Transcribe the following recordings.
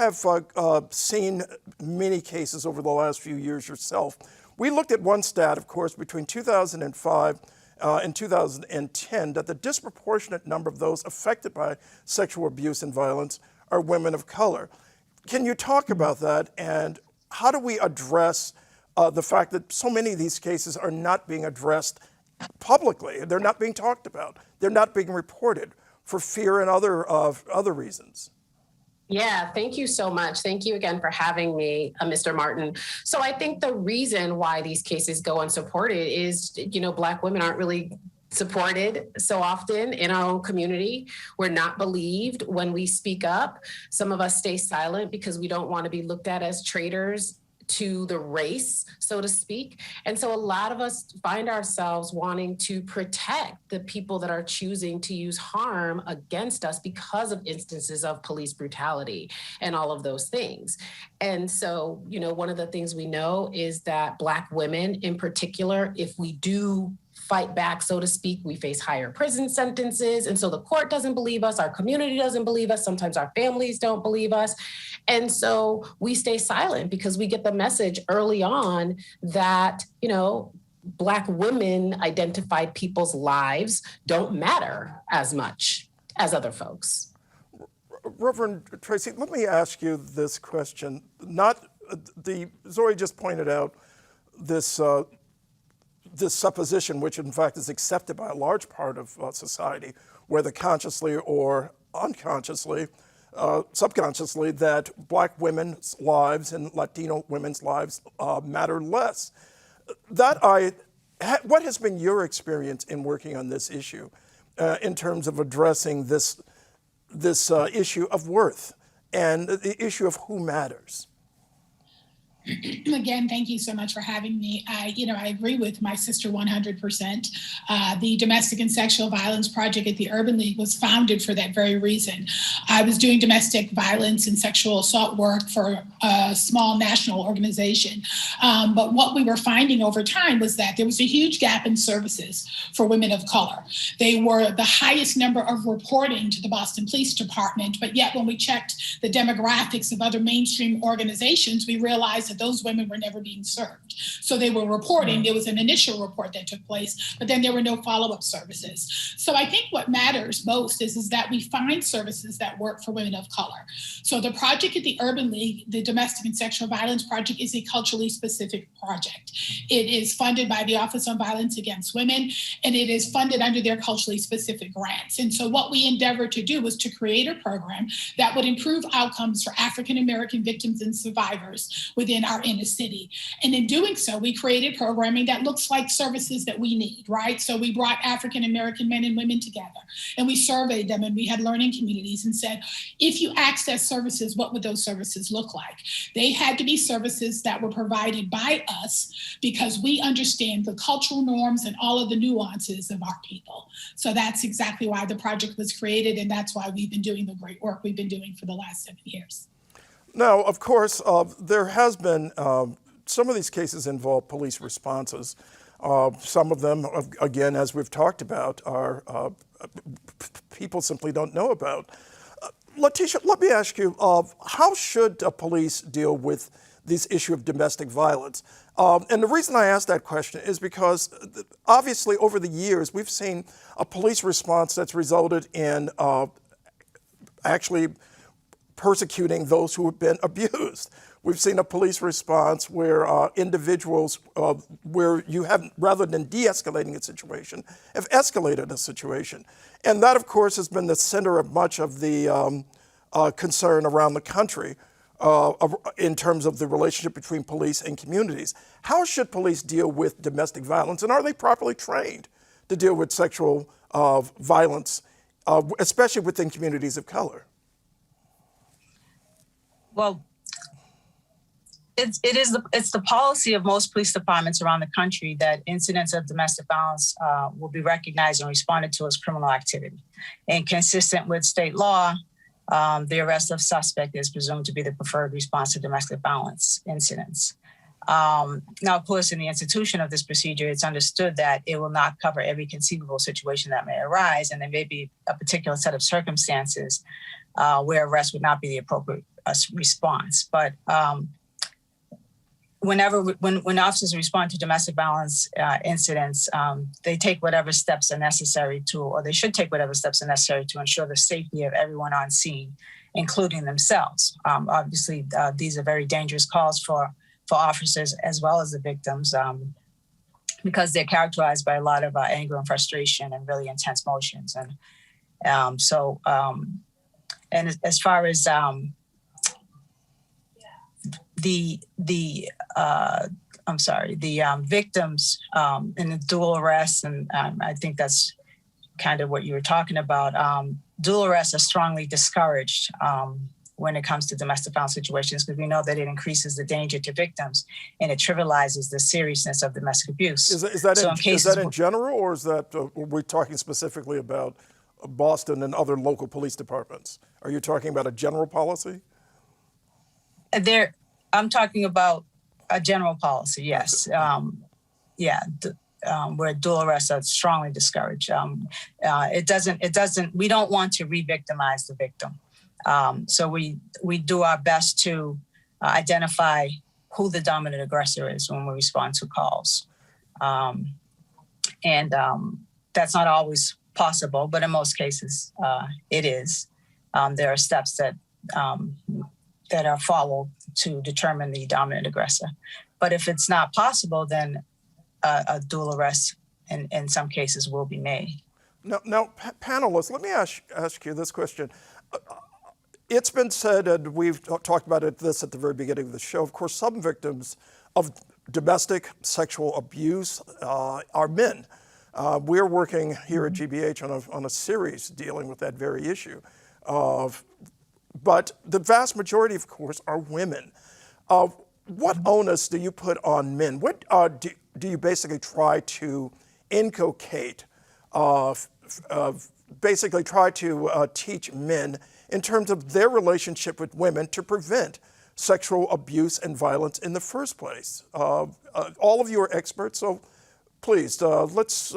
have seen many cases over the last few years yourself. We looked at one stat, of course, between 2005 and 2010, that the disproportionate number of those affected by sexual abuse and violence are women of color. Can you talk about that, and how do we address the fact that so many of these cases are not being addressed publicly? They're not being talked about. They're not being reported for fear and other reasons. Yeah, thank you so much. Thank you again for having me, Mr. Martin. So I think the reason why these cases go unsupported is, Black women aren't really supported so often in our own community. We're not believed when we speak up. Some of us stay silent because we don't want to be looked at as traitors to the race, so to speak. And so a lot of us find ourselves wanting to protect the people that are choosing to use harm against us because of instances of police brutality and all of those things. And so, one of the things we know is that Black women in particular, if we do fight back, so to speak, we face higher prison sentences. And so the court doesn't believe us, our community doesn't believe us, sometimes our families don't believe us. And so we stay silent because we get the message early on that, Black women identified people's lives don't matter as much as other folks. Reverend Tracy, let me ask you this question. Zori just pointed out this supposition, which in fact is accepted by a large part of society, whether consciously or unconsciously, subconsciously, that Black women's lives and Latino women's lives matter less. What has been your experience in working on this issue in terms of addressing this issue of worth and the issue of who matters? Again, thank you so much for having me. I agree with my sister 100%. The Domestic and Sexual Violence Project at the Urban League was founded for that very reason. I was doing domestic violence and sexual assault work for a small national organization. But what we were finding over time was that there was a huge gap in services for women of color. They were the highest number of reporting to the Boston Police Department, but yet when we checked the demographics of other mainstream organizations, we realized that those women were never being served. So they were reporting, there was an initial report that took place, but then there were no follow-up services. So I think what matters most is that we find services that work for women of color. So the project at the Urban League, the Domestic and Sexual Violence Project, is a culturally specific project. It is funded by the Office on Violence Against Women, and it is funded under their culturally specific grants. And so what we endeavored to do was to create a program that would improve outcomes for African-American victims and survivors within our inner city. And in doing so, we created programming that looks like services that we need, right? So we brought African-American men and women together and we surveyed them, and we had learning communities and said, if you access services, what would those services look like? They had to be services that were provided by us because we understand the cultural norms and all of the nuances of our people. So that's exactly why the project was created, and that's why we've been doing the great work we've been doing for the last 7 years. Now, of course, there has been, some of these cases involve police responses. Some of them, again, as we've talked about, are people simply don't know about. Letitia, let me ask you, how should police deal with this issue of domestic violence? And the reason I ask that question is because obviously over the years, we've seen a police response that's resulted in actually persecuting those who have been abused. We've seen a police response where individuals, where you have, rather than de-escalating a situation, have escalated a situation. And that, of course, has been the center of much of the concern around the country in terms of the relationship between police and communities. How should police deal with domestic violence, and are they properly trained to deal with sexual violence, especially within communities of color? Well, it's the policy of most police departments around the country that incidents of domestic violence will be recognized and responded to as criminal activity. And consistent with state law, the arrest of suspect is presumed to be the preferred response to domestic violence incidents. Now, of course, in the institution of this procedure, it's understood that it will not cover every conceivable situation that may arise, and there may be a particular set of circumstances where arrest would not be the appropriate response. But when officers respond to domestic violence incidents, they take whatever steps are necessary to, or they should take whatever steps are necessary to ensure the safety of everyone on scene, including themselves. Obviously, these are very dangerous calls for officers as well as the victims, because they're characterized by a lot of anger and frustration and really intense emotions. And and as far as the victims in the dual arrests, and I think that's kind of what you were talking about. Dual arrests are strongly discouraged when it comes to domestic violence situations, because we know that it increases the danger to victims and it trivializes the seriousness of domestic abuse. Is that in general, or is that we're talking specifically about Boston and other local police departments? Are you talking about a general policy? I'm talking about a general policy, yes. Where dual arrests are strongly discouraged. We don't want to re-victimize the victim. So we do our best to identify who the dominant aggressor is when we respond to calls. That's not always possible, but in most cases it is. There are steps that are followed to determine the dominant aggressor. But if it's not possible, then a dual arrest in some cases will be made. Now, panelists, let me ask you this question. It's been said, and we've talked about this at the very beginning of the show, of course, some victims of domestic sexual abuse are men. We're working here at GBH on a series dealing with that very issue. But the vast majority, of course, are women. What onus do you put on men? What do you basically try to inculcate, basically try to teach men in terms of their relationship with women to prevent sexual abuse and violence in the first place? All of you are experts, so please, let's,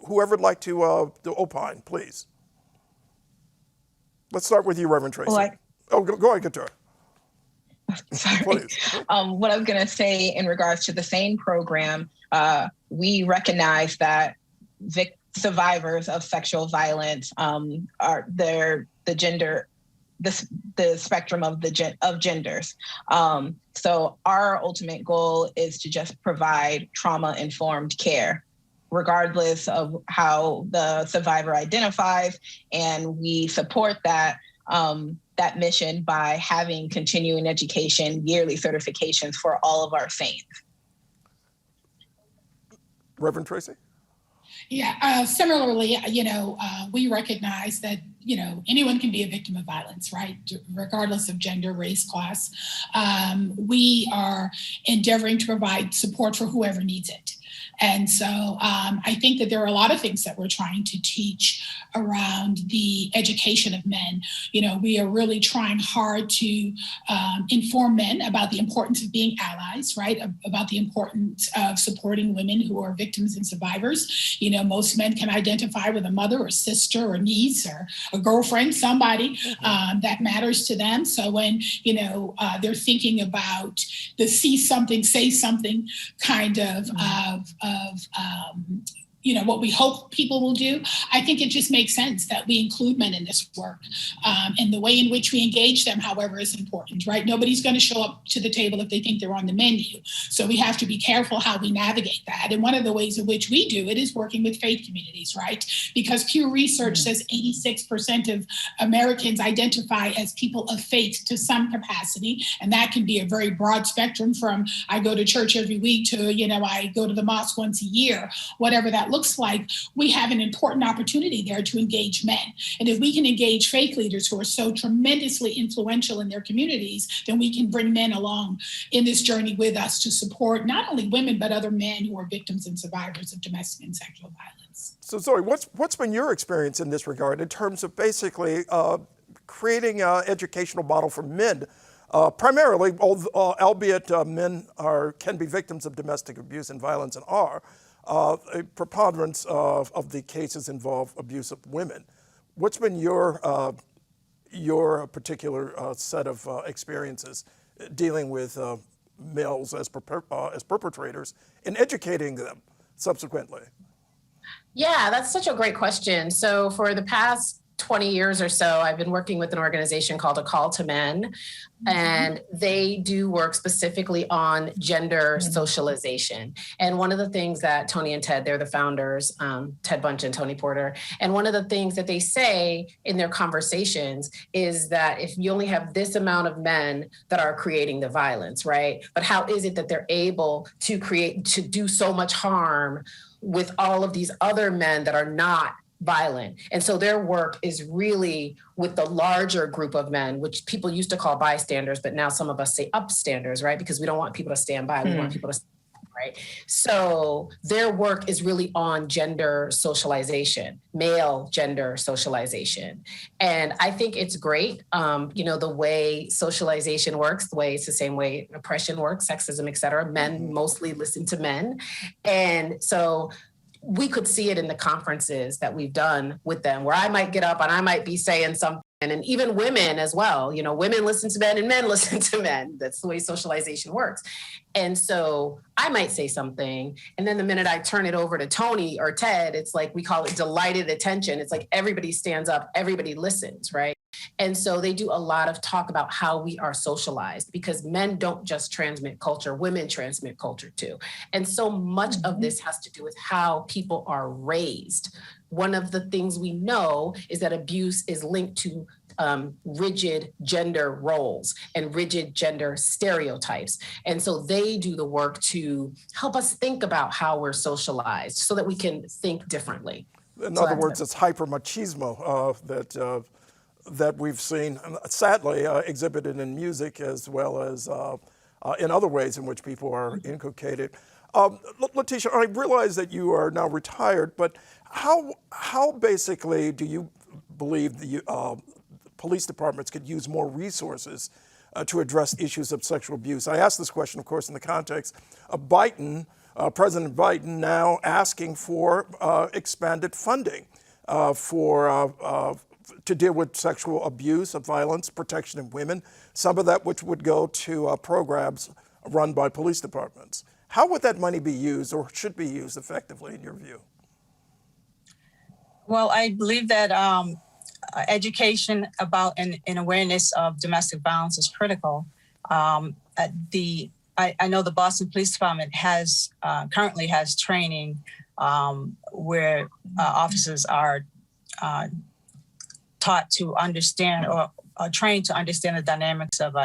whoever would like to opine, please. Let's start with you, Reverend Tracy. Go ahead, Katura. Sorry. What I was going to say in regards to the SANE program, we recognize that survivors of sexual violence are the spectrum of genders. So our ultimate goal is to just provide trauma-informed care, regardless of how the survivor identifies, and we support that mission by having continuing education, yearly certifications for all of our SANEs. Reverend Tracy? Yeah, similarly, we recognize that, anyone can be a victim of violence, right? Regardless of gender, race, class. We are endeavoring to provide support for whoever needs it. And so I think that there are a lot of things that we're trying to teach around the education of men. We are really trying hard to inform men about the importance of being allies, right? About the importance of supporting women who are victims and survivors. Most men can identify with a mother or sister or niece or a girlfriend, somebody that matters to them. So when, they're thinking about the see something, say something kind of what we hope people will do, I think it just makes sense that we include men in this work. And the way in which we engage them, however, is important, right? Nobody's going to show up to the table if they think they're on the menu. So we have to be careful how we navigate that. And one of the ways in which we do it is working with faith communities, right? Because Pew Research says 86% of Americans identify as people of faith to some capacity. And that can be a very broad spectrum from I go to church every week to, I go to the mosque once a year, whatever that looks like. We have an important opportunity there to engage men. And if we can engage faith leaders who are so tremendously influential in their communities, then we can bring men along in this journey with us to support not only women, but other men who are victims and survivors of domestic and sexual violence. So Zoe, what's been your experience in this regard in terms of basically creating an educational model for men? Primarily, albeit men can be victims of domestic abuse and violence and are, a preponderance of the cases involve abuse of women. What's been your your particular set of experiences dealing with males as perpetrators and educating them subsequently? Yeah, that's such a great question. So for the past 20 years or so, I've been working with an organization called A Call to Men, and they do work specifically on gender socialization. And one of the things that Tony and Ted, they're the founders, Ted Bunch and Tony Porter, and one of the things that they say in their conversations is that if you only have this amount of men that are creating the violence, right? But how is it that they're able to do so much harm with all of these other men that are not violent? And so their work is really with the larger group of men, which people used to call bystanders, but now some of us say upstanders, right? Because we don't want people to stand by, we want people to stand by, right? So their work is really on gender socialization, male gender socialization. And I think it's great, the way socialization works, the way it's the same way oppression works, sexism, et cetera. Men mostly listen to men. And so we could see it in the conferences that we've done with them, where I might get up and I might be saying something, and even women as well. Women listen to men and men listen to men. That's the way socialization works. And so I might say something, and then the minute I turn it over to Tony or Ted, it's like, we call it delighted attention. It's like everybody stands up, everybody listens, right? And so they do a lot of talk about how we are socialized, because men don't just transmit culture, women transmit culture too. And so much of this has to do with how people are raised. One of the things we know is that abuse is linked to rigid gender roles and rigid gender stereotypes. And so they do the work to help us think about how we're socialized so that we can think differently. In other words, it's hypermachismo that we've seen, sadly, exhibited in music as well as in other ways in which people are inculcated. Letitia, I realize that you are now retired, but how basically do you believe the police departments could use more resources to address issues of sexual abuse? I ask this question, of course, in the context of Biden, President Biden now asking for expanded funding to deal with sexual abuse, of violence, protection of women, some of that which would go to programs run by police departments. How would that money be used, or should be used effectively in your view? Well, I believe that education about and awareness of domestic violence is critical. I know the Boston Police Department currently has training where officers are taught to understand or trained to understand the dynamics of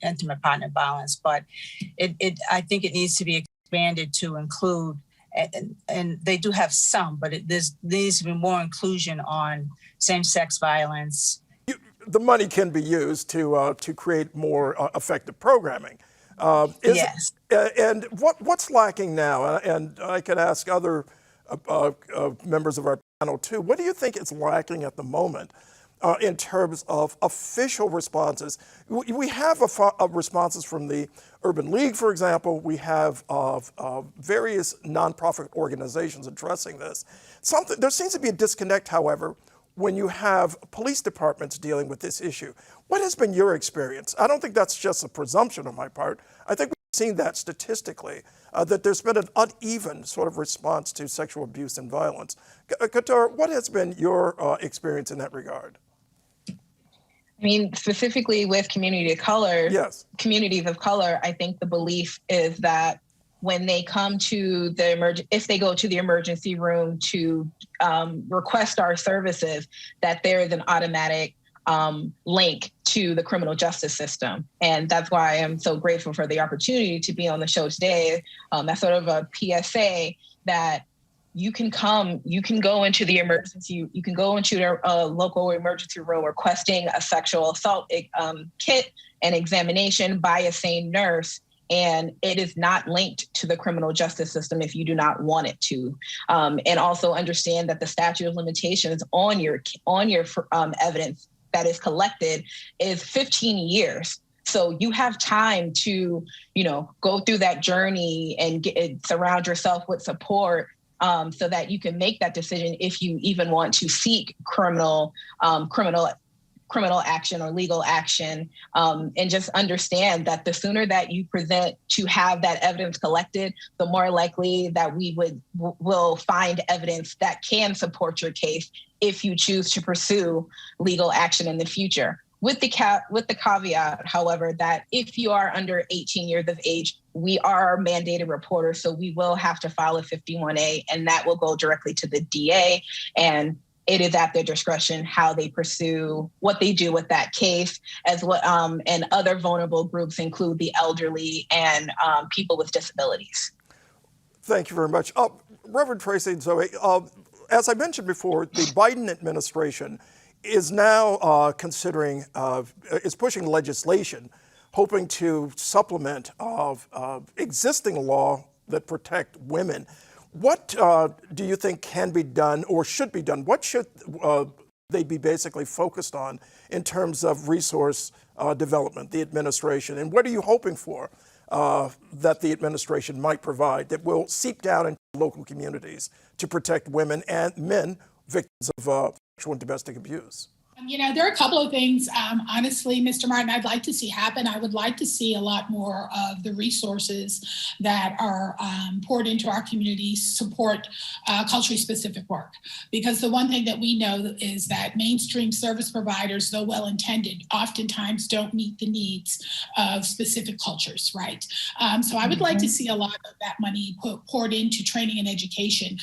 intimate partner violence, but I think it needs to be expanded to include, and they do have some, but there needs to be more inclusion on same-sex violence. The money can be used to create more effective programming. Yes. And what's lacking now? And I could ask other members of our panel too. What do you think is lacking at the moment in terms of official responses? We have responses from the Urban League, for example. We have various nonprofit organizations addressing this. There seems to be a disconnect, however, when you have police departments dealing with this issue. What has been your experience? I don't think that's just a presumption on my part. I think we've seen that statistically, that there's been an uneven sort of response to sexual abuse and violence. Qatar, what has been your experience in that regard? I mean, specifically with communities of color, I think the belief is that when they come to if they go to the emergency room to request our services, that there is an automatic link to the criminal justice system. And that's why I'm so grateful for the opportunity to be on the show today. That's sort of a PSA that you can go into the emergency, you can go into a local emergency room requesting a sexual assault kit and examination by a sane nurse, and it is not linked to the criminal justice system if you do not want it to. And also understand that the statute of limitations on your evidence that is collected is 15 years. So you have time to, go through that journey and surround yourself with support so that you can make that decision if you even want to seek criminal criminal action or legal action, and just understand that the sooner that you present to have that evidence collected, the more likely that we will find evidence that can support your case if you choose to pursue legal action in the future. With the caveat, however, that if you are under 18 years of age, we are mandated reporters, so we will have to file a 51A, and that will go directly to the DA, and it is at their discretion how they pursue what they do with that case, as well. And other vulnerable groups include the elderly and people with disabilities. Thank you very much. Reverend Tracy and Zoe, as I mentioned before, the Biden administration is now considering, is pushing legislation, hoping to supplement existing law that protect women. What do you think can be done or should be done? What should they be basically focused on in terms of resource development, the administration? And what are you hoping for that the administration might provide that will seep down into local communities to protect women and men victims of sexual and domestic abuse? There are a couple of things, honestly, Mr. Martin, I'd like to see happen. I would like to see a lot more of the resources that are poured into our communities support culturally specific work. Because the one thing that we know is that mainstream service providers, though well-intended, oftentimes don't meet the needs of specific cultures, right? So I would like to see a lot of that money poured into training and education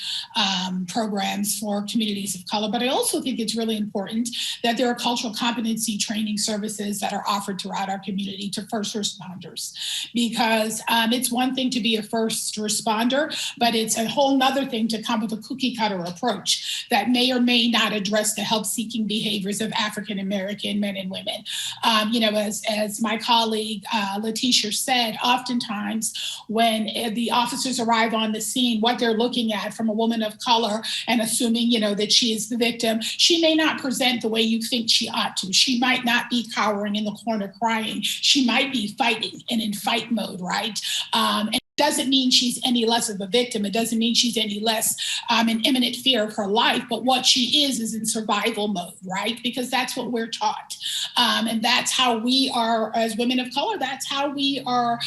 programs for communities of color. But I also think it's really important that there are cultural competency training services that are offered throughout our community to first responders. Because it's one thing to be a first responder, but it's a whole nother thing to come with a cookie cutter approach that may or may not address the help-seeking behaviors of African-American men and women. As my colleague Letitia said, oftentimes when the officers arrive on the scene, what they're looking at from a woman of color and assuming, that she is the victim, she may not present the way you think she ought to. She might not be cowering in the corner crying. She might be fighting and in fight mode, right? And doesn't mean she's any less of a victim. It doesn't mean she's any less in imminent fear of her life, but what she is in survival mode, right? Because that's what we're taught. And that's how we are, as women of color, that's how we are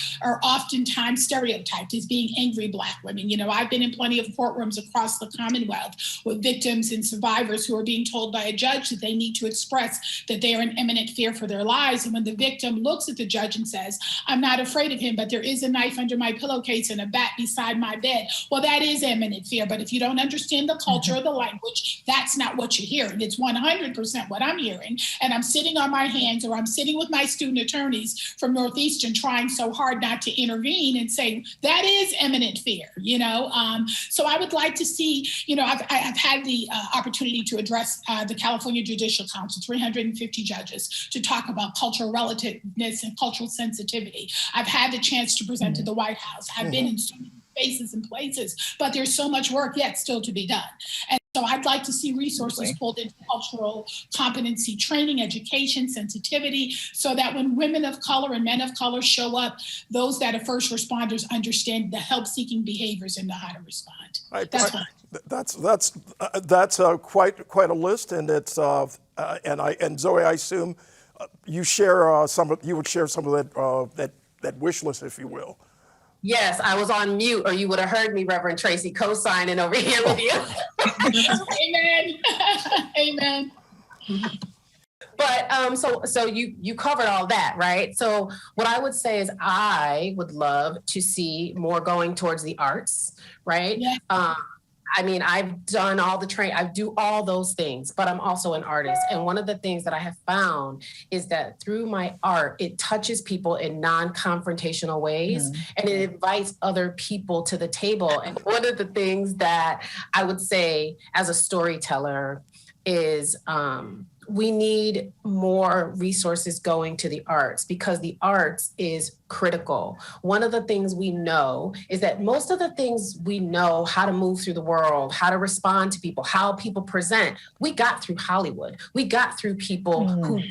oftentimes stereotyped as being angry Black women. I've been in plenty of courtrooms across the Commonwealth with victims and survivors who are being told by a judge that they need to express that they are in imminent fear for their lives. And when the victim looks at the judge and says, I'm not afraid of him, but there is a knife under my pillow case and a bat beside my bed. Well, that is imminent fear. But if you don't understand the culture or the language, that's not what you're hearing. It's 100% what I'm hearing. And I'm sitting on my hands, or I'm sitting with my student attorneys from Northeastern trying so hard not to intervene and say, that is imminent fear, So I would like to see, I've had the opportunity to address the California Judicial Council, 350 judges, to talk about cultural relativeness and cultural sensitivity. I've had the chance to present to the White House. I've been in so many spaces and places, but there's so much work yet still to be done. And so I'd like to see resources pulled into cultural competency training, education, sensitivity, so that when women of color and men of color show up, those that are first responders understand the help-seeking behaviors and know how to respond. That's quite a list, and it's and Zoe, I assume you would share some of that wish list, if you will. Yes, I was on mute, or you would have heard me, Reverend Tracy, co-signing over here with you. Amen. Amen. But so you covered all that, right? So what I would say is I would love to see more going towards the arts, right? Yeah. I've done all the training, I do all those things, but I'm also an artist. And one of the things that I have found is that through my art, it touches people in non-confrontational ways, and it invites other people to the table. And one of the things that I would say as a storyteller is, we need more resources going to the arts, because the arts is critical. One of the things we know is that most of the things we know, how to move through the world, how to respond to people, how people present, we got through Hollywood. We got through people who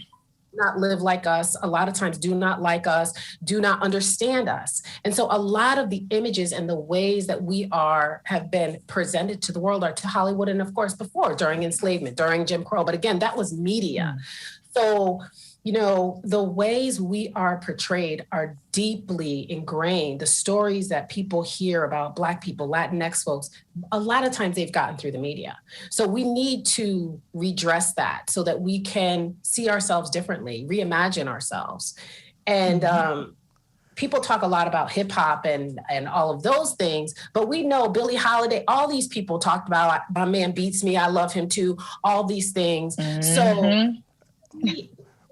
not live like us, a lot of times do not like us, do not understand us. And so a lot of the images and the ways that we have been presented to the world are to Hollywood, and of course before, during enslavement, during Jim Crow. But again, that was media. So, the ways we are portrayed are deeply ingrained. The stories that people hear about Black people, Latinx folks, a lot of times they've gotten through the media. So we need to redress that so that we can see ourselves differently, reimagine ourselves. And people talk a lot about hip hop and all of those things, but we know Billie Holiday, all these people talked about, my man beats me, I love him too, all these things. So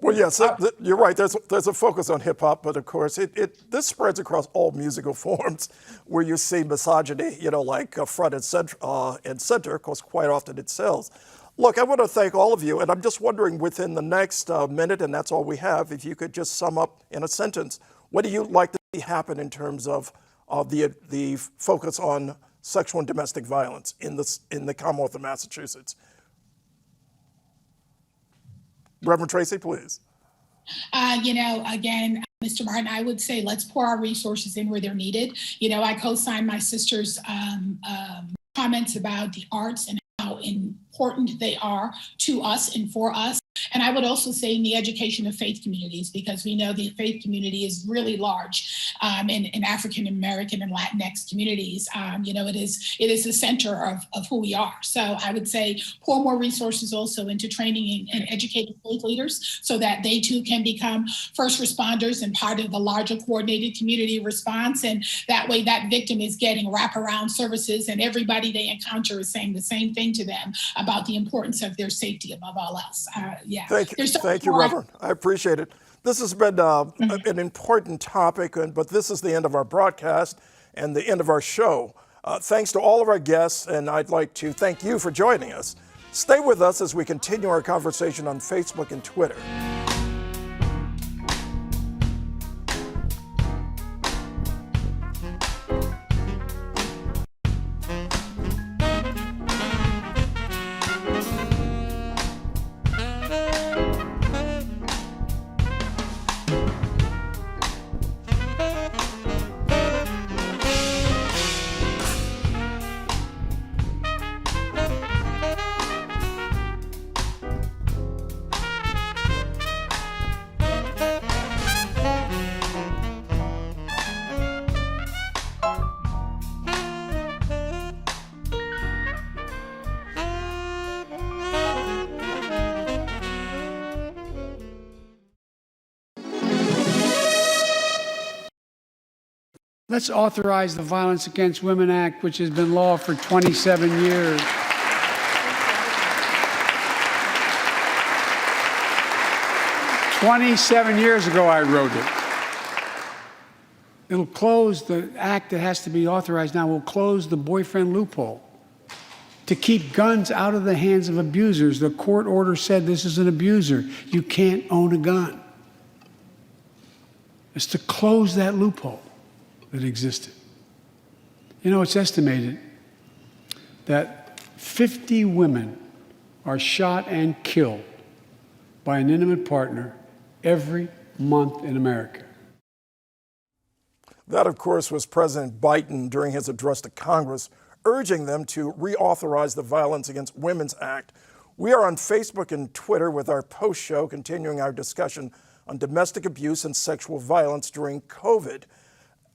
well, yes, you're right. There's a focus on hip hop, but of course, this spreads across all musical forms where you see misogyny, like front and center, because quite often it sells. Look, I want to thank all of you, and I'm just wondering within the next minute, and that's all we have, if you could just sum up in a sentence, what do you like to see happen in terms of the focus on sexual and domestic violence in the Commonwealth of Massachusetts? Reverend Tracy, please. Again, Mr. Martin, I would say let's pour our resources in where they're needed. I co-signed my sister's comments about the arts and how important they are to us and for us. And I would also say in the education of faith communities, because we know the faith community is really large in African American and Latinx communities. It is the center of who we are. So I would say pour more resources also into training and educating faith leaders so that they too can become first responders and part of the larger coordinated community response. And that way that victim is getting wraparound services and everybody they encounter is saying the same thing to them about the importance of their safety above all else. Thank you, Reverend. I appreciate it. This has been an important topic, but this is the end of our broadcast and the end of our show. Thanks to all of our guests, and I'd like to thank you for joining us. Stay with us as we continue our conversation on Facebook and Twitter. Let's authorize the Violence Against Women Act, which has been law for 27 years. "27 years ago, I wrote it. It'll close the act that has to be authorized now, will close the boyfriend loophole to keep guns out of the hands of abusers. The court order said this is an abuser. You can't own a gun. It's to close that loophole that existed. It's estimated that 50 women are shot and killed by an intimate partner every month in America. That, of course, was President Biden during his address to Congress, urging them to reauthorize the Violence Against Women's Act. We are on Facebook and Twitter with our post show, continuing our discussion on domestic abuse and sexual violence during COVID.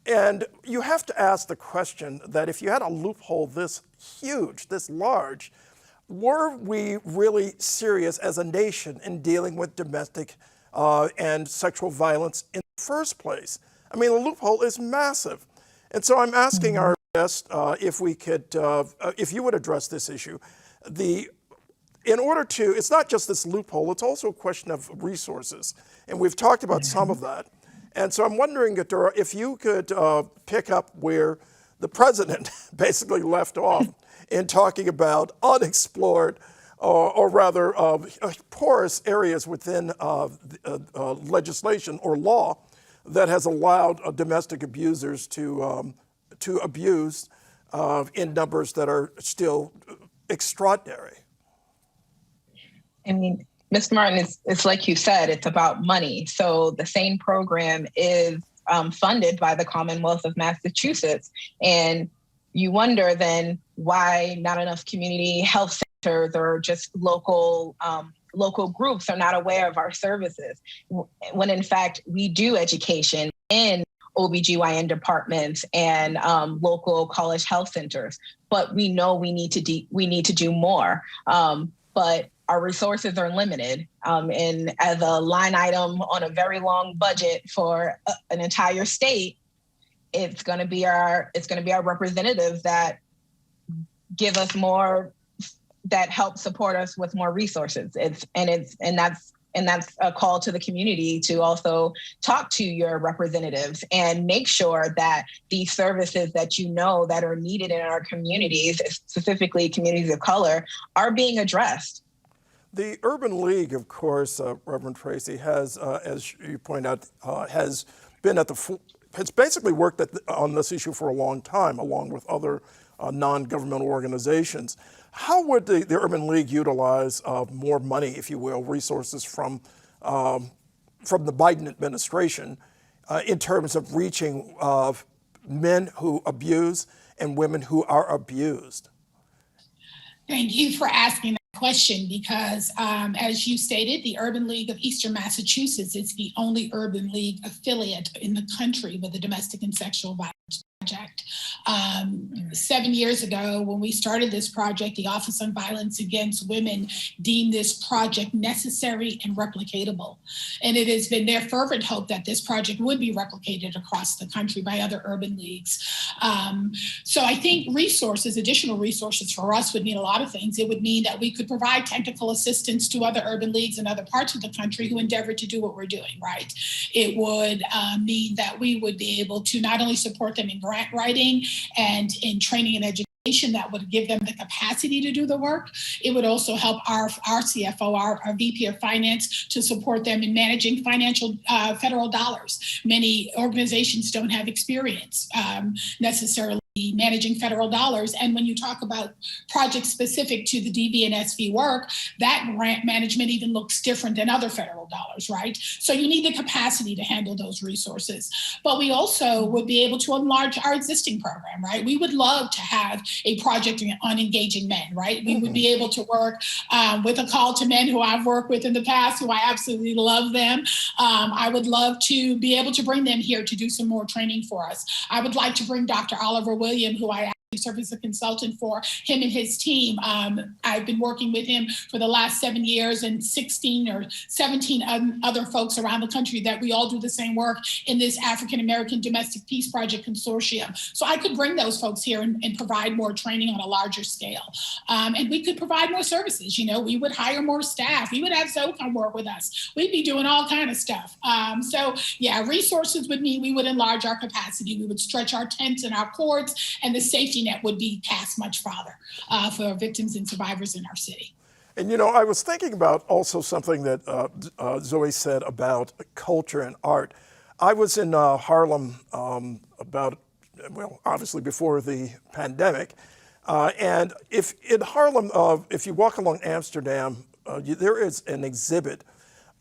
And you have to ask the question that if you had a loophole this huge, this large, were we really serious as a nation in dealing with domestic and sexual violence in the first place? I mean, the loophole is massive. And so I'm asking our guest if you would address this issue. It's not just this loophole, it's also a question of resources. And we've talked about some of that. And so I'm wondering, if you could pick up where the president basically left off in talking about unexplored, or rather porous areas within legislation or law that has allowed domestic abusers to abuse in numbers that are still extraordinary. I mean, Ms. Martin, it's like you said, it's about money. So the SANE program is funded by the Commonwealth of Massachusetts. And you wonder then why not enough community health centers or just local local groups are not aware of our services, when in fact we do education in OBGYN departments and local college health centers. But we know we need to do more. But our resources are limited. And as a line item on a very long budget for an entire state, it's going to be our representatives that give us more, that help support us with more resources. And that's a call to the community to also talk to your representatives and make sure that these services that you know that are needed in our communities, specifically communities of color, are being addressed. The Urban League, of course, Reverend Tracy, has, as you point out, has been has basically worked on this issue for a long time, along with other non-governmental organizations. How would the Urban League utilize more money, if you will, resources from the Biden administration in terms of reaching men who abuse and women who are abused? Thank you for asking that question because, as you stated, the Urban League of Eastern Massachusetts is the only Urban League affiliate in the country with a domestic and sexual violence project. 7 years ago, when we started this project, the Office on Violence Against Women deemed this project necessary and replicatable. And it has been their fervent hope that this project would be replicated across the country by other urban leagues. So I think additional resources for us would mean a lot of things. It would mean that we could provide technical assistance to other urban leagues in other parts of the country who endeavor to do what we're doing, right? It would mean that we would be able to not only support them in grant writing and in training and education that would give them the capacity to do the work. It would also help our CFO, our VP of Finance, to support them in managing financial federal dollars. Many organizations don't have experience necessarily managing federal dollars. And when you talk about projects specific to the DV and SV work, that grant management even looks different than other federal dollars, right? So you need the capacity to handle those resources. But we also would be able to enlarge our existing program, right? We would love to have a project on engaging men, right? We would be able to work with a call to men who I've worked with in the past, who I absolutely love them. I would love to be able to bring them here to do some more training for us. I would like to bring Dr. Oliver William, who I serve as a consultant for him and his team. I've been working with him for the last 7 years and 16 or 17 other folks around the country that we all do the same work in this African American Domestic Peace Project Consortium. So I could bring those folks here and provide more training on a larger scale. And we could provide more services. You know, we would hire more staff. We would have Zoe come work with us. We'd be doing all kind of stuff. So yeah, resources would mean we would enlarge our capacity. We would stretch our tents and our cords, and the safety net would be cast much farther for victims and survivors in our city. And you know, I was thinking about also something that Zoe said about culture and art. I was in Harlem obviously before the pandemic. And if in Harlem, if you walk along Amsterdam, there is an exhibit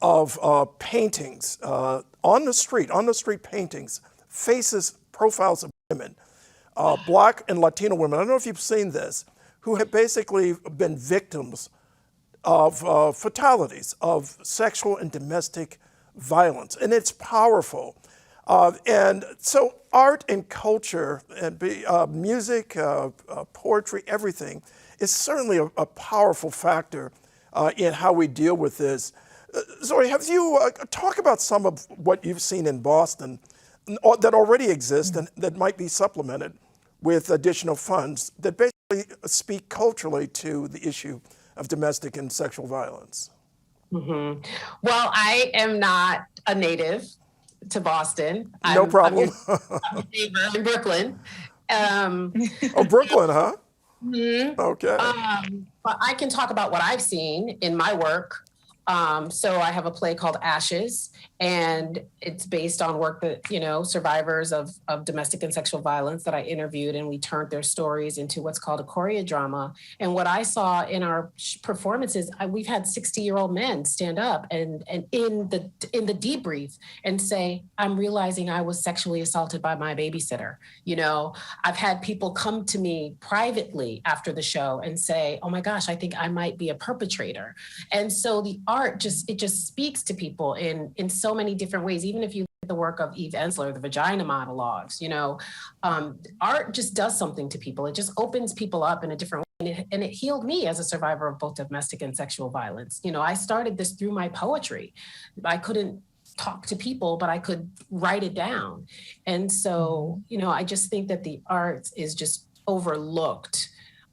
of paintings on the street paintings, faces, profiles of women. Black and Latino women, I don't know if you've seen this, who have basically been victims of fatalities, of sexual and domestic violence. And it's powerful. And so art and culture, and music, poetry, everything, is certainly a powerful factor in how we deal with this. Zoe, have you talk about some of what you've seen in Boston that already exist and that might be supplemented with additional funds that basically speak culturally to the issue of domestic and sexual violence? Mm-hmm. Well, I am not a native to Boston. No problem. I'm in Brooklyn. Oh, Brooklyn, huh? Mm-hmm. Okay. But I can talk about what I've seen in my work. So I have a play called Ashes, And it's based on work that, survivors of domestic and sexual violence that I interviewed, and we turned their stories into what's called a choreodrama. And what I saw in our performances, we've had 60-year-old men stand up and in the debrief and say, I'm realizing I was sexually assaulted by my babysitter. I've had people come to me privately after the show and say, oh my gosh, I think I might be a perpetrator. And so the art just speaks to people in so many different ways. Even if you look at the work of Eve Ensler, the vagina monologues, art just does something to people. It just opens people up in a different way. And it healed me as a survivor of both domestic and sexual violence. I started this through my poetry. I couldn't talk to people, but I could write it down. And so, I just think that the arts is just overlooked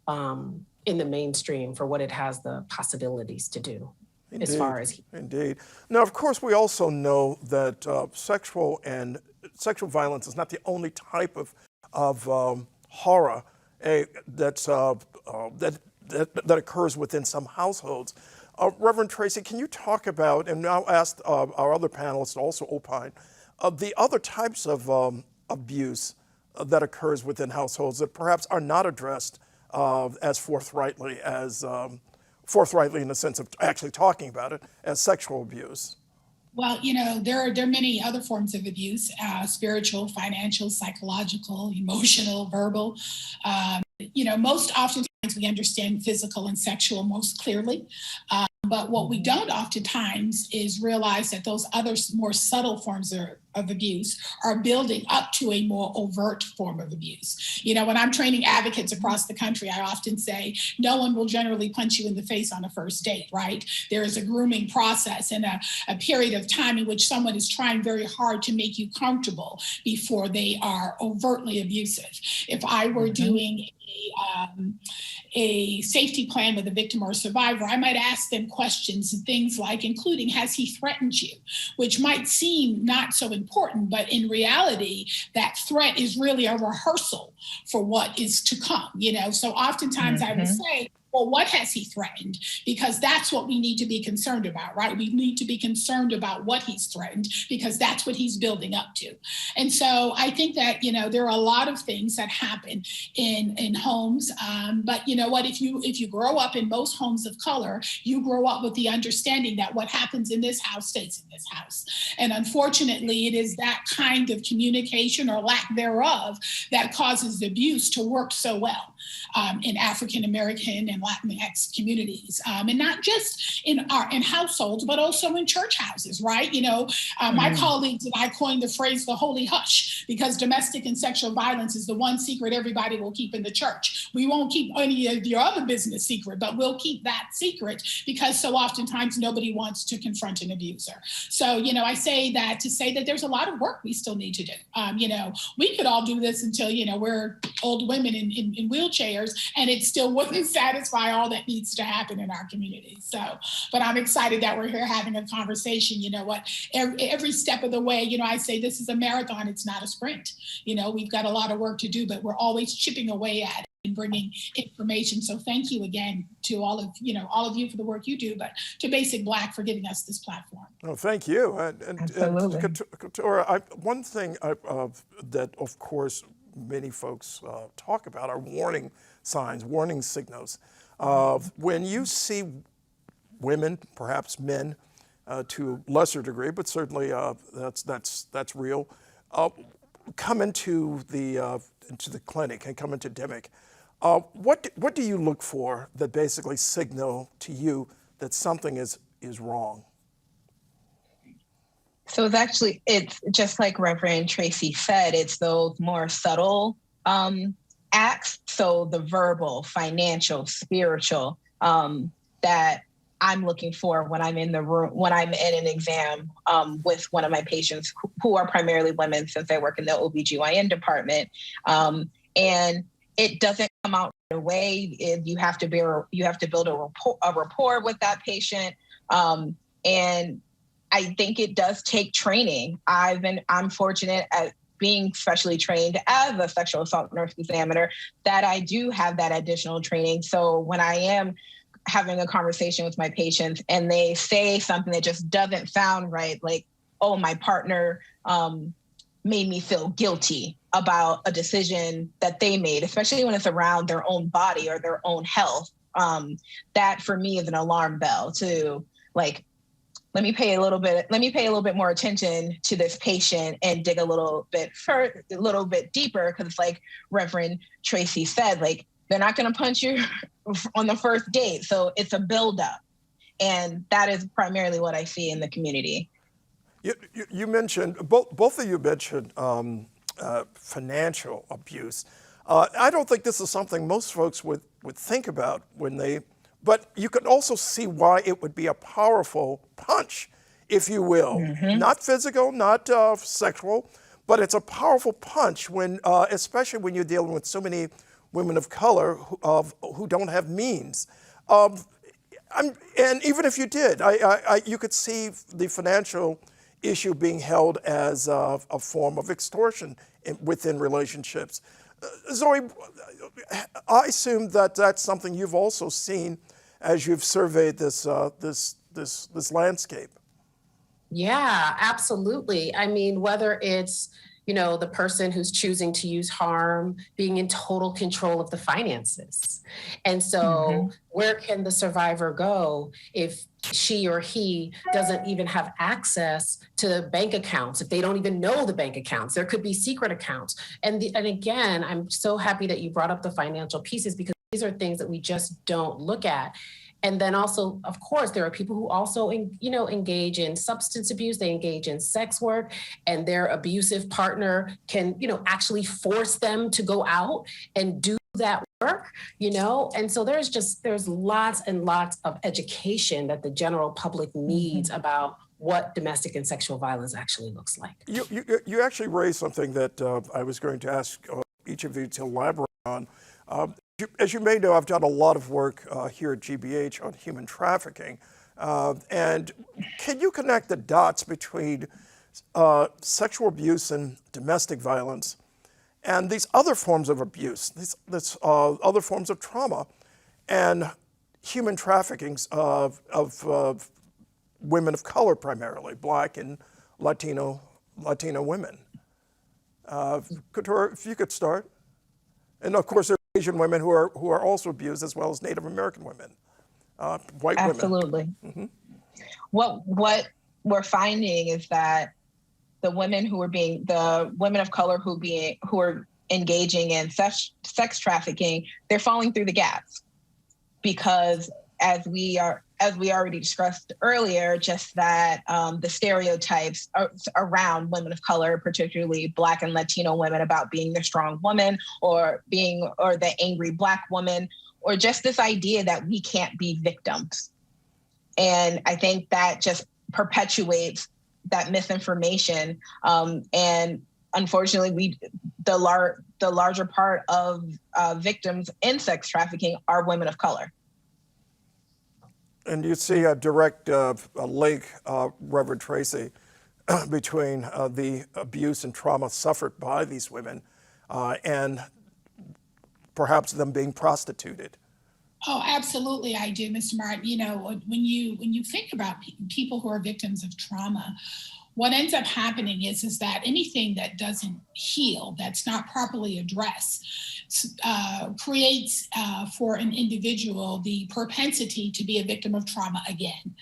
in the mainstream for what it has the possibilities to do. Indeed, as far as indeed. Now, of course, we also know that sexual violence is not the only type of horror that occurs within some households. Reverend Tracy, can you talk about, and now ask our other panelists to also opine, the other types of abuse that occurs within households that perhaps are not addressed as forthrightly in the sense of actually talking about it, as sexual abuse? Well, there are many other forms of abuse, spiritual, financial, psychological, emotional, verbal. Most oftentimes we understand physical and sexual most clearly. But what we don't oftentimes is realize that those other more subtle forms of abuse are building up to a more overt form of abuse. When I'm training advocates across the country, I often say, no one will generally punch you in the face on a first date, right? There is a grooming process and a period of time in which someone is trying very hard to make you comfortable before they are overtly abusive. If I were doing a safety plan with a victim or a survivor, I might ask them questions and things like, including, has he threatened you? Which might seem not so important, but in reality, that threat is really a rehearsal for what is to come. So oftentimes I would say, well, what has he threatened? Because that's what we need to be concerned about, right? We need to be concerned about what he's threatened, because that's what he's building up to. And so I think that, there are a lot of things that happen in homes. But you know what, if you grow up in most homes of color, you grow up with the understanding that what happens in this house stays in this house. And unfortunately, it is that kind of communication or lack thereof that causes the abuse to work so well in African-American and Latinx communities, and not just in households, but also in church houses, right? My colleagues and I coined the phrase the holy hush, because domestic and sexual violence is the one secret everybody will keep in the church. We won't keep any of your other business secret, but we'll keep that secret because so oftentimes nobody wants to confront an abuser. So, I say that to say that there's a lot of work we still need to do. We could all do this until, we're old women in wheelchairs, and it still wouldn't satisfy all that needs to happen in our community. So, but I'm excited that we're here having a conversation. Every step of the way, I say this is a marathon, it's not a sprint. We've got a lot of work to do, but we're always chipping away at it and bringing information. So thank you again to all of you for the work you do, but to Basic Black for giving us this platform. Oh, thank you. Absolutely. And Katora, one thing that, of course, many folks talk about are warning signs, warning signals. When you see women, perhaps men, to a lesser degree, but certainly that's real, come into the clinic and come into DMIC, what do you look for that basically signal to you that something is wrong? So it's just like Reverend Tracy said, it's those more subtle acts. So the verbal, financial, spiritual, that I'm looking for when I'm in the room, when I'm in an exam with one of my patients who are primarily women, since I work in the OBGYN department. And it doesn't come out right away. You have to build a rapport with that patient. And I think it does take training. I'm fortunate at being specially trained as a sexual assault nurse examiner that I do have that additional training. So when I am having a conversation with my patients and they say something that just doesn't sound right, like oh, my partner made me feel guilty about a decision that they made, especially when it's around their own body or their own health. That for me is an alarm bell to like, let me pay a little bit more attention to this patient and dig a little bit deeper. Cause it's like Reverend Tracy said, like, they're not going to punch you on the first date. So it's a buildup. And that is primarily what I see in the community. You mentioned, both of you mentioned financial abuse. I don't think this is something most folks would think about but you can also see why it would be a powerful punch, if you will. Mm-hmm. Not physical, not sexual, but it's a powerful punch when, especially when you're dealing with so many women of color who don't have means. And even if you did, you could see the financial issue being held as a form of extortion within relationships. Zoe, I assume that that's something you've also seen as you've surveyed this landscape. Yeah, absolutely. I mean, whether it's, the person who's choosing to use harm, being in total control of the finances. And so where can the survivor go if she or he doesn't even have access to bank accounts, if they don't even know the bank accounts? There could be secret accounts. And again, I'm so happy that you brought up the financial pieces, because these are things that we just don't look at. And then also, of course, there are people who also, engage in substance abuse. They engage in sex work, and their abusive partner can, actually force them to go out and do that work, And so there's lots and lots of education that the general public needs about what domestic and sexual violence actually looks like. You actually raised something that I was going to ask each of you to elaborate on. As you may know, I've done a lot of work here at GBH on human trafficking. And can you connect the dots between sexual abuse and domestic violence and these other forms of abuse, these other forms of trauma, and human traffickings of women of color, primarily Black and Latino women? Couture, if you could start. And of course, there are Asian women who are also abused, as well as Native American women, white women. Absolutely. What we're finding is that the women of color who are engaging in sex trafficking, they're falling through the gaps, because as we already discussed earlier, just that the stereotypes around women of color, particularly Black and Latino women, about being the strong woman or the angry Black woman, or just this idea that we can't be victims. And I think that just perpetuates that misinformation. And unfortunately, the larger part of victims in sex trafficking are women of color. And you see a direct link, Reverend Tracy, between the abuse and trauma suffered by these women and perhaps them being prostituted. Oh, absolutely, I do, Mr. Martin. When you think about people who are victims of trauma, what ends up happening is that anything that doesn't heal, that's not properly addressed, creates for an individual the propensity to be a victim of trauma again.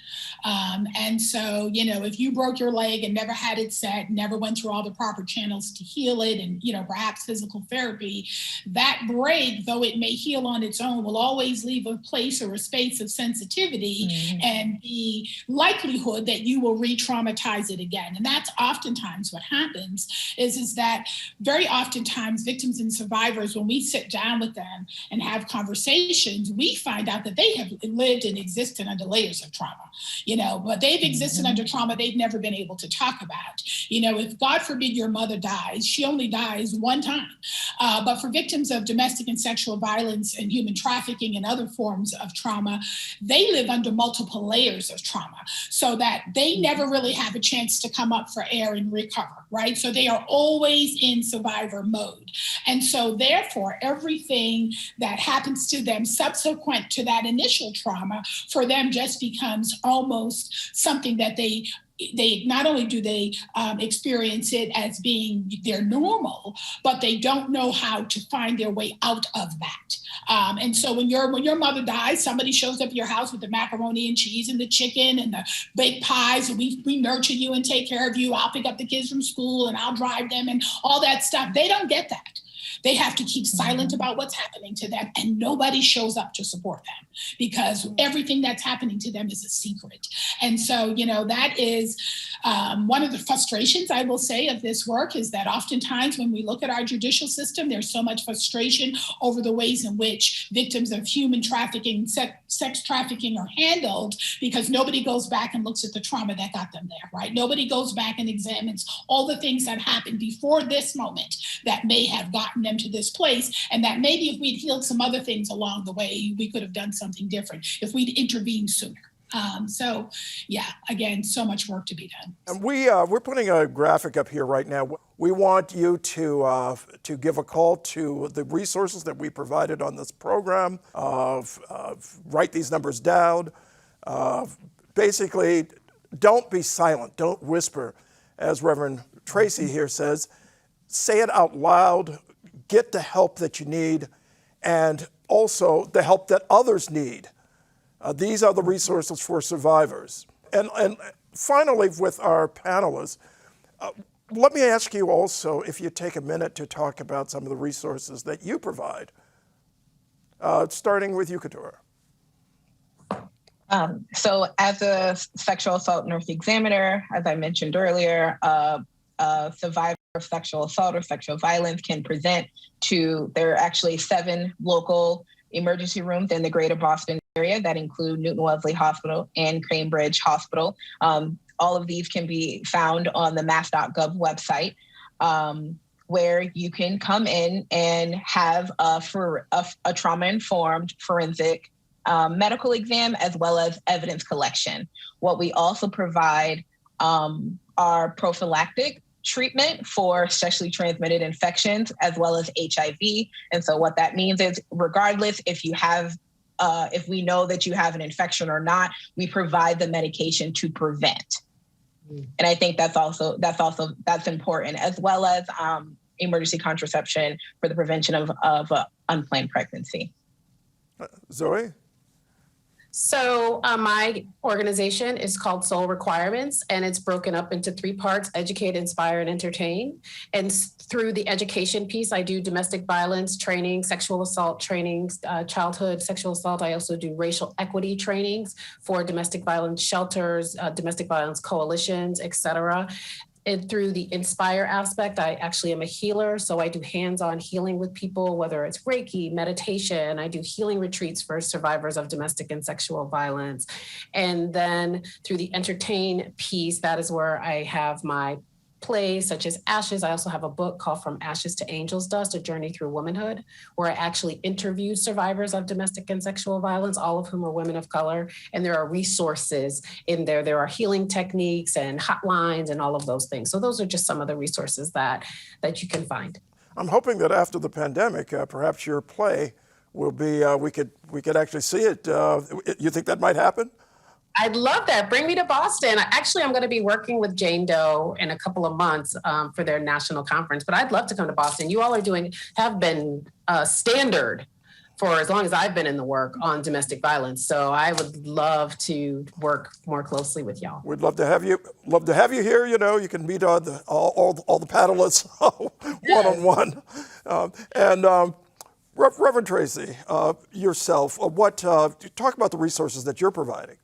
And so, if you broke your leg and never had it set, never went through all the proper channels to heal it, and, perhaps physical therapy, that break, though it may heal on its own, will always leave a place or a space of sensitivity and the likelihood that you will re-traumatize it again. And that's oftentimes what happens is that very oftentimes victims and survivors, when we sit down with them and have conversations, we find out that they have lived and existed under layers of trauma, but they've existed under trauma they've never been able to talk about. If God forbid your mother dies, she only dies one time. But for victims of domestic and sexual violence and human trafficking and other forms of trauma, they live under multiple layers of trauma, so that they never really have a chance to come up for air and recover, right? So they are always in survivor mode. And so therefore, everything that happens to them subsequent to that initial trauma for them just becomes almost something that they they not only do they experience it as being their normal, but they don't know how to find their way out of that. And so when your mother dies, somebody shows up at your house with the macaroni and cheese and the chicken and the baked pies, and we nurture you and take care of you. I'll pick up the kids from school and I'll drive them and all that stuff. They don't get that. They have to keep silent about what's happening to them, and nobody shows up to support them because everything that's happening to them is a secret. And so, that is one of the frustrations, I will say, of this work, is that oftentimes when we look at our judicial system, there's so much frustration over the ways in which victims of human trafficking, sex trafficking are handled, because nobody goes back and looks at the trauma that got them there, right? Nobody goes back and examines all the things that happened before this moment that may have gotten them to this place, and that maybe if we'd healed some other things along the way, we could have done something different if we'd intervened sooner. So, yeah, again, so much work to be done. And we're putting a graphic up here right now. We want you to give a call to the resources that we provided on this program. Write these numbers down. Basically, don't be silent. Don't whisper, as Reverend Tracy here says. Say it out loud. Get the help that you need, and also the help that others need. These are the resources for survivors. And finally, with our panelists, let me ask you also if you take a minute to talk about some of the resources that you provide, starting with you, Keturah. So as a sexual assault nurse examiner, as I mentioned earlier, a survivor of sexual assault or sexual violence can present to, there are actually 7 local emergency rooms in the greater Boston area that include Newton Wellesley Hospital and Cambridge Hospital. All of these can be found on the mass.gov website, where you can come in and have a trauma-informed forensic medical exam, as well as evidence collection. What we also provide are prophylactic treatment for sexually transmitted infections, as well as HIV. And so what that means is, regardless if we know that you have an infection or not, we provide the medication to prevent. And I think that's important, as well as emergency contraception for the prevention of unplanned pregnancy. Zoe? So my organization is called Soul Requirements, and it's broken up into 3 parts: educate, inspire, and entertain. And through the education piece, I do domestic violence training, sexual assault trainings, childhood sexual assault. I also do racial equity trainings for domestic violence shelters, domestic violence coalitions, et cetera. And through the inspire aspect, I actually am a healer. So I do hands-on healing with people, whether it's Reiki, meditation. I do healing retreats for survivors of domestic and sexual violence. And then through the entertain piece, that is where I have my plays such as Ashes. I also have a book called From Ashes to Angel's Dust, A Journey Through Womanhood, where I actually interview survivors of domestic and sexual violence, all of whom are women of color. And there are resources in there. There are healing techniques and hotlines and all of those things. So those are just some of the resources that you can find. I'm hoping that after the pandemic, perhaps your play will be, we could actually see it. You think that might happen? I'd love that. Bring me to Boston. Actually, I'm going to be working with Jane Doe in a couple of months for their national conference, but I'd love to come to Boston. You all have been standard for as long as I've been in the work on domestic violence. So I would love to work more closely with y'all. We'd love to have you. Love to have you here. You can meet all the panelists one-on-one. And Reverend Tracy, yourself, talk about the resources that you're providing.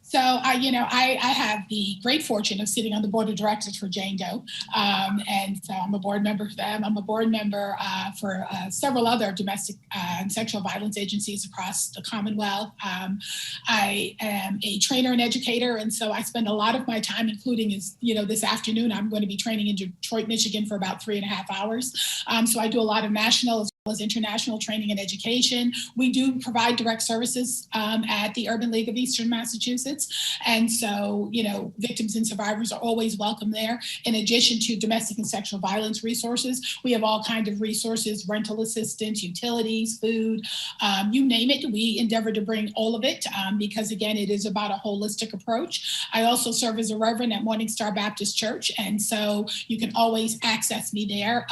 So I have the great fortune of sitting on the board of directors for Jane Doe. And so I'm a board member for them. I'm a board member for several other domestic and sexual violence agencies across the Commonwealth. I am a trainer and educator. And so I spend a lot of my time, including this afternoon, I'm going to be training in Detroit, Michigan for about 3.5 hours. So I do a lot of national as as international training and education. We do provide direct services at the Urban League of Eastern Massachusetts. And so, victims and survivors are always welcome there. In addition to domestic and sexual violence resources, we have all kinds of resources, rental assistance, utilities, food, you name it. We endeavor to bring all of it because, again, it is about a holistic approach. I also serve as a reverend at Morning Star Baptist Church. And so you can always access me there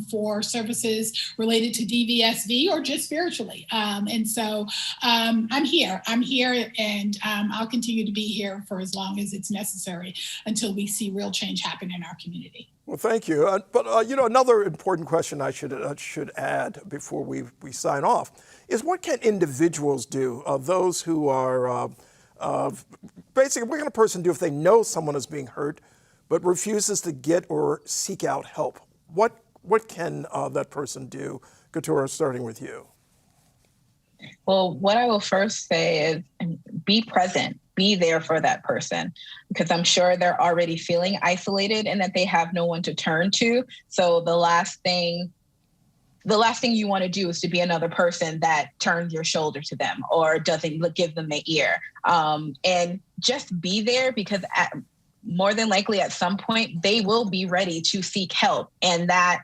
for services related to DVSV or just spiritually. And so I'm here, and I'll continue to be here for as long as it's necessary until we see real change happen in our community. Well, thank you. But another important question I should add before we sign off is, what can individuals do? Those who are basically, what can a person do if they know someone is being hurt but refuses to get or seek out help? What can that person do? Keturah, starting with you. Well, what I will first say is be present, be there for that person, because I'm sure they're already feeling isolated and that they have no one to turn to. So the last thing you want to do is to be another person that turns your shoulder to them or doesn't give them the ear. And just be there, because more than likely at some point they will be ready to seek help. And that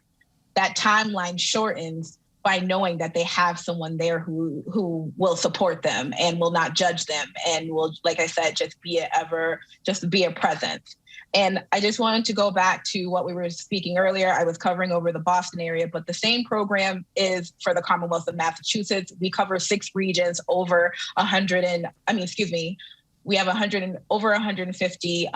timeline shortens by knowing that they have someone there who will support them and will not judge them and will, like I said, just be a presence. And I just wanted to go back to what we were speaking earlier. I was covering over the Boston area, but the same program is for the Commonwealth of Massachusetts. We cover 6 regions, we have over 150